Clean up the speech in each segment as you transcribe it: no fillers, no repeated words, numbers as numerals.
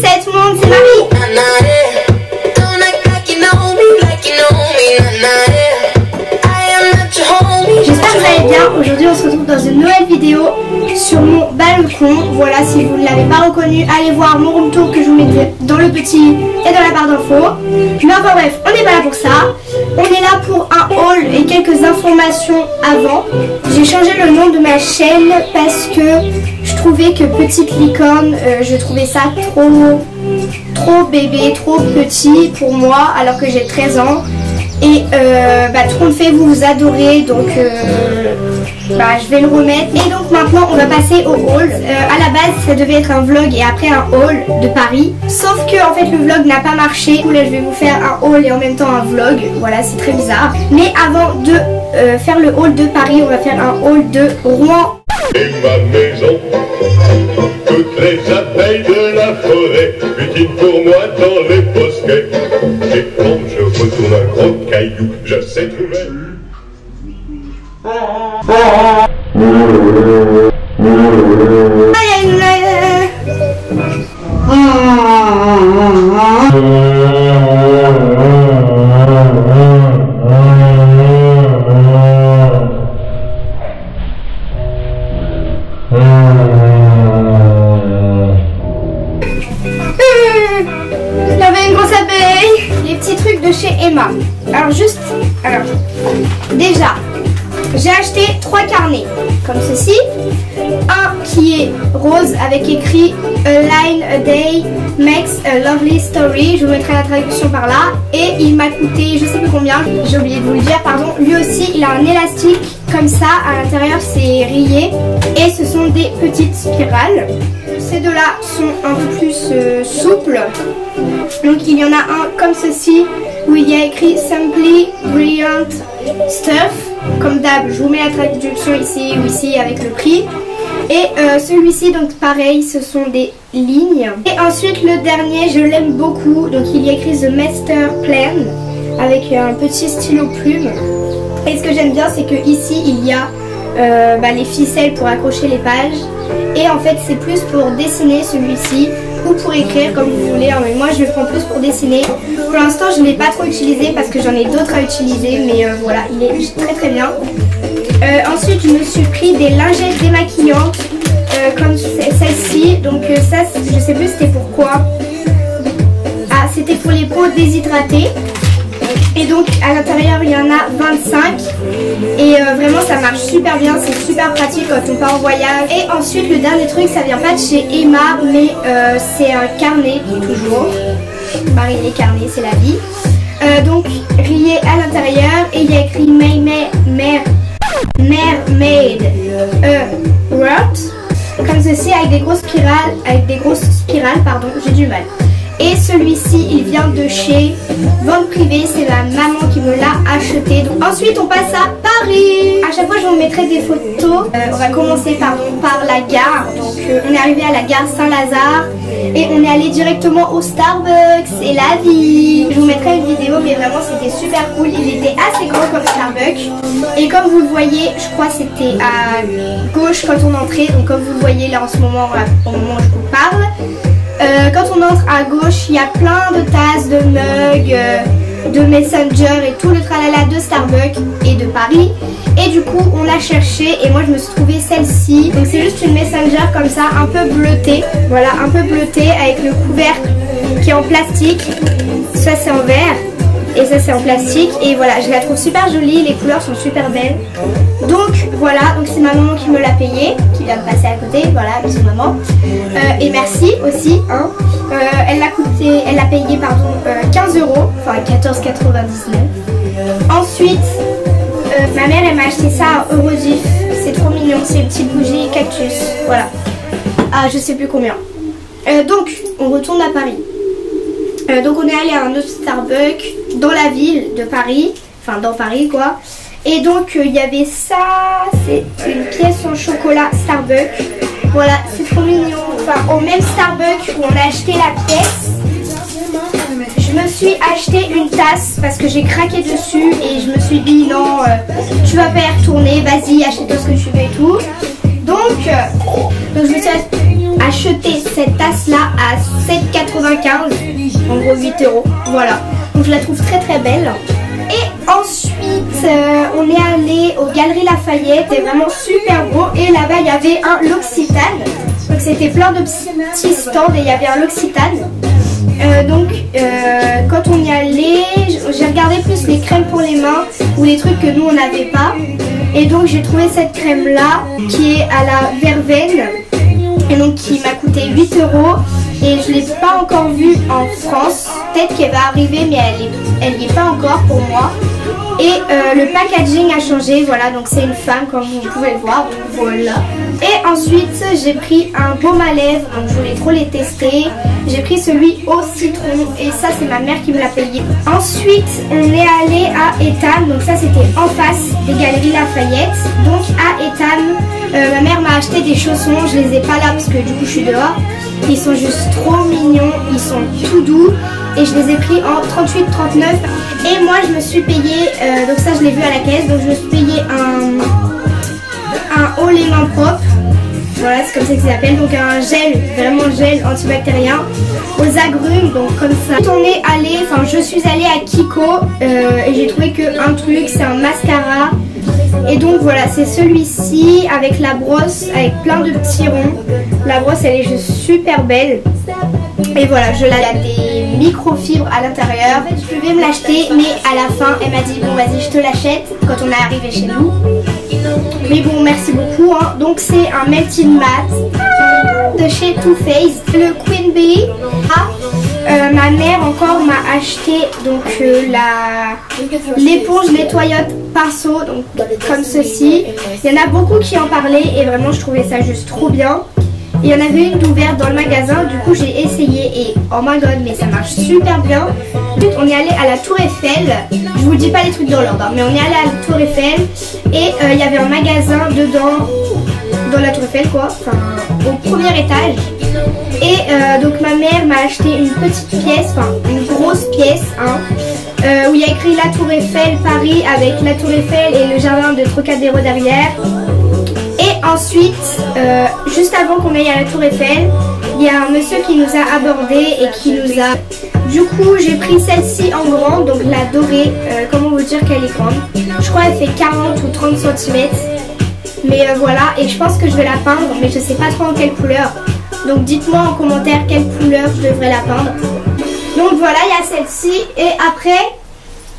salut tout le monde, c'est Marie. J'espère que vous allez bien. Aujourd'hui on se retrouve dans une nouvelle vidéo sur mon balcon. Voilà, si vous ne l'avez pas reconnu, allez voir mon room tour que je vous mettrai dans le petit et dans la barre d'infos. Mais enfin bref, on n'est pas là pour ça. On est là pour un haul et quelques informations avant. J'ai changé le nom de ma chaîne parce que je trouvais que Petite Licorne, je trouvais ça trop bébé, trop petit pour moi alors que j'ai 13 ans. Et tout compte fait, vous adorez, donc je vais le remettre. Et donc maintenant on va passer au haul. À la base ça devait être un vlog et après un haul de Paris. Sauf que en fait le vlog n'a pas marché. Du coup là je vais vous faire un haul et en même temps un vlog. Voilà, c'est très bizarre. Mais avant de faire le haul de Paris, on va faire un haul de Rouen. Et ma maison, toutes les abeilles de la forêt butinent pour moi dans les bosquets. Et quand je retourne un gros caillou, je sais trouver. J'avais une grosse abeille. Les petits trucs de chez Emma. Alors déjà j'ai acheté 3 carnets comme ceci. Un qui est rose avec écrit A line a day makes a lovely story. Je vous mettrai la traduction par là. Et il m'a coûté je sais plus combien, j'ai oublié de vous le dire, pardon. Lui aussi il a un élastique comme ça, à l'intérieur c'est rayé. Et ce sont des petites spirales. Ces deux-là sont un peu plus souples. Donc il y en a un comme ceci où il y a écrit Simply Brilliant Stuff. Comme d'hab, je vous mets la traduction ici ou ici avec le prix. Et celui-ci, donc pareil, ce sont des lignes. Et ensuite le dernier, je l'aime beaucoup. Donc il y a écrit The Master Plan avec un petit stylo plume. Et ce que j'aime bien, c'est que ici il y a les ficelles pour accrocher les pages. Et en fait c'est plus pour dessiner celui-ci ou pour écrire comme vous voulez, mais moi je le prends plus pour dessiner. Pour l'instant je ne l'ai pas trop utilisé parce que j'en ai d'autres à utiliser, mais voilà, il est très bien. Ensuite je me suis pris des lingettes démaquillantes comme celle-ci. Donc ça je sais plus c'était pourquoi. Ah, c'était pour les peaux déshydratées. Et donc à l'intérieur il y en a 25. Et vraiment ça marche super bien, c'est super pratique quand on part en voyage. Et ensuite le dernier truc, ça vient pas de chez Emma, mais c'est un carnet toujours. Pareil, les carnets c'est la vie. Donc rayé à l'intérieur et il y a écrit Mermaid Word comme ceci avec des grosses spirales, pardon, j'ai du mal. Et celui-ci il vient de chez Vente Privée, c'est ma maman qui me l'a acheté. Donc, ensuite on passe à Paris. À chaque fois je vous mettrai des photos. On va commencer par la gare. Donc on est arrivé à la gare Saint-Lazare et on est allé directement au Starbucks. C'est la vie. Je vous mettrai une vidéo, mais vraiment c'était super cool. Il était assez grand comme Starbucks. Et comme vous le voyez, je crois que c'était à gauche quand on entrait. Donc comme vous le voyez là en ce moment, au moment où je vous parle. Quand on entre à gauche, il y a plein de tasses, de mugs, de Messenger et tout le tralala de Starbucks et de Paris. Et du coup, on l'a cherché et moi je me suis trouvé celle-ci. Donc c'est juste une Messenger comme ça, un peu bleutée. Voilà, un peu bleutée avec le couvercle qui est en plastique. Ça c'est en verre et ça c'est en plastique. Et voilà, je la trouve super jolie, les couleurs sont super belles. Donc voilà, donc c'est ma maman qui me l'a payé, qui vient de passer à côté, voilà, bisous maman. Et merci aussi, hein. Elle l'a payé pardon 15 €, enfin 14,99 €. Ensuite, ma mère elle m'a acheté ça à Eurosif, c'est trop mignon, c'est une petite bougie cactus, voilà. Ah, je sais plus combien. Donc on retourne à Paris. Donc on est allé à un autre Starbucks dans la ville de Paris, enfin dans Paris quoi. Et donc il y avait ça, c'est une pièce en chocolat Starbucks. Voilà, c'est trop mignon. Enfin au même Starbucks où on a acheté la pièce, je me suis acheté une tasse parce que j'ai craqué dessus et je me suis dit non, tu vas pas y retourner, vas-y achète-toi ce que tu veux et tout. Donc je me suis acheté cette tasse là à 7,99 en gros 8 €. Voilà, donc je la trouve très très belle. Et ensuite on est allé aux Galeries Lafayette, c'était vraiment super beau. Et là-bas il y avait un L'Occitane, donc c'était plein de petits stands et il y avait un L'Occitane. Quand on y allait, j'ai regardé plus les crèmes pour les mains ou les trucs que nous on n'avait pas. Et donc j'ai trouvé cette crème là qui est à la verveine et donc qui m'a coûté 8 € et je ne l'ai pas encore vue en France. Peut-être qu'elle va arriver mais elle n'y est pas encore pour moi. Et le packaging a changé, voilà, donc c'est une femme comme vous pouvez le voir, donc voilà. Et ensuite j'ai pris un baume à lèvres, donc je voulais trop les tester. J'ai pris celui au citron et ça c'est ma mère qui me l'a payé. Ensuite on est allé à Ethan, donc ça c'était en face des Galeries Lafayette. Donc à Ethan, ma mère m'a acheté des chaussons, je les ai pas là parce que du coup je suis dehors. Ils sont juste trop mignons, ils sont tout doux et je les ai pris en 38,39 €. Et moi je me suis payé, donc ça je l'ai vu à la caisse, donc je me suis payé un haut les mains propres. Voilà, c'est comme ça qu'il s'appelle, donc un gel, vraiment gel antibactérien aux agrumes, donc comme ça. On est allé, enfin je suis allée à Kiko et j'ai trouvé qu'un truc, c'est un mascara. Et donc voilà, c'est celui-ci avec la brosse, avec plein de petits ronds. La brosse elle est juste super belle. Et voilà, il y a des microfibres à l'intérieur. Je devais me l'acheter, mais à la fin elle m'a dit bon vas-y je te l'achète quand on est arrivé chez nous. Mais bon merci beaucoup hein. Donc c'est un melting matte de chez Too Faced, le Queen Bee. Ma mère encore m'a acheté donc l'éponge nettoyante pinceau, donc comme ceci. Il y en a beaucoup qui en parlaient et vraiment je trouvais ça juste trop bien. Il y en avait une d'ouverte dans le magasin, du coup j'ai essayé et oh my god mais ça marche super bien. On est allé à la Tour Eiffel, je vous dis pas les trucs dans l'ordre, mais on est allé à la Tour Eiffel et il y avait un magasin dedans, dans la Tour Eiffel quoi, enfin au premier étage. Et donc ma mère m'a acheté une petite pièce, enfin une grosse pièce hein, où il y a écrit la Tour Eiffel Paris avec la Tour Eiffel et le jardin de Trocadéro derrière. Et ensuite, juste avant qu'on aille à la Tour Eiffel, il y a un monsieur qui nous a abordés et qui nous a... Du coup, j'ai pris celle-ci en grande, donc la dorée. Comment vous dire qu'elle est grande? Je crois qu'elle fait 40 ou 30 cm. Mais voilà, et je pense que je vais la peindre, mais je sais pas trop en quelle couleur. Donc dites-moi en commentaire quelle couleur je devrais la peindre. Donc voilà, il y a celle-ci. Et après,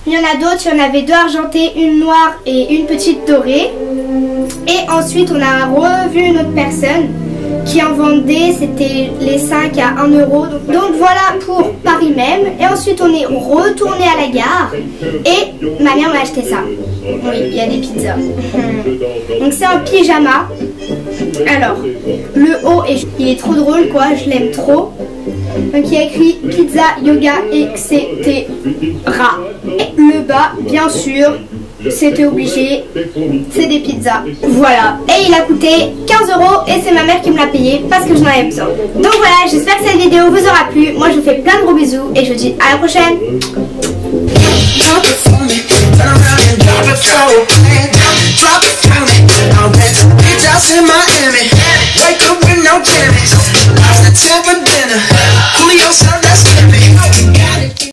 il y en a d'autres. Il y en avait deux argentées, une noire et une petite dorée. Et ensuite, on a revu une autre personne qui en vendait. C'était les 5 à 1 €. Donc voilà pour Paris même. Et ensuite, on est retourné à la gare. Et ma mère m'a acheté ça. Oui, il y a des pizzas. Donc c'est un pyjama. Alors, le haut, il est trop drôle quoi, je l'aime trop. Donc il y a écrit pizza, yoga, etc. Et le bas, bien sûr, c'était obligé, c'est des pizzas. Voilà, et il a coûté 15 € et c'est ma mère qui me l'a payé parce que j'en avais besoin. Donc voilà, j'espère que cette vidéo vous aura plu. Moi je vous fais plein de gros bisous et je vous dis à la prochaine.